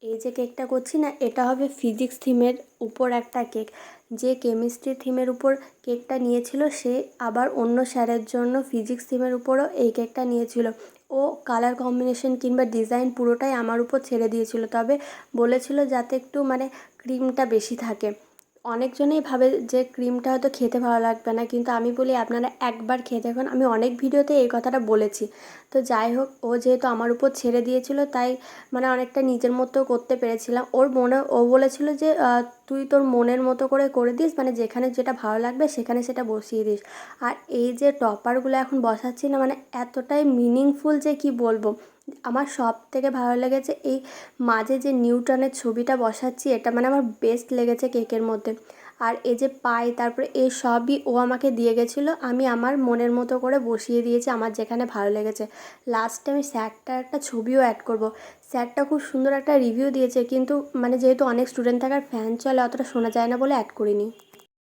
এই যে কেকটা করছি না, এটা হবে ফিজিক্স থিমের উপর একটা কেক। যে কেমিস্ট্রি থিমের উপর কেকটা নিয়েছিল সে আবার অন্য স্যারের জন্য ফিজিক্স থিমের উপরও এই কেকটা নিয়েছিল। ও কালার কম্বিনেশন কিংবা ডিজাইন পুরোটাই আমার উপর ছেড়ে দিয়েছিল, তবে বলেছিল যাতে একটু মানে ক্রিমটা বেশি থাকে। অনেকজনেই ভাবে যে ক্রিমটা হয়তো খেতে ভালো লাগবে না, কিন্তু আমি বলি আপনারা একবার খেয়ে দেখুন। আমি অনেক ভিডিওতে এই কথাটা বলেছি। তো যাই হোক, ও যেহেতু আমার উপর ছেড়ে দিয়েছিল তাই মানে অনেকটা নিজের মতো করতে পেরেছিলাম। ও বলেছিল যে তুই তোর মনের মতো করে দিস, মানে যেখানে যেটা ভালো লাগবে সেখানে সেটা বসিয়ে দিস। আর এই যে টপারগুলো এখন বসাচ্ছি না, মানে এতটাই মিনিংফুল যে কি বলবো। আমার সব থেকে ভালো লেগেছে এই মাঝে যে নিউটনের ছবিটা বসাচ্ছি, এটা মানে আমার বেস্ট লেগেছে কেকের মধ্যে। আর এই যে পাই, তারপরে এই সবই ও আমাকে দিয়ে গেছিলো, আমি আমার মনের মতো করে বসিয়ে দিয়েছি আমার যেখানে ভালো লেগেছে। লাস্টে আমি স্যারটার একটা ছবিও অ্যাড করব। স্যারটা খুব সুন্দর একটা রিভিউ দিয়েছে, কিন্তু মানে যেহেতু অনেক স্টুডেন্ট থাকার ফ্যান চলে অতটা শোনা যায় না বলে অ্যাড করিনি।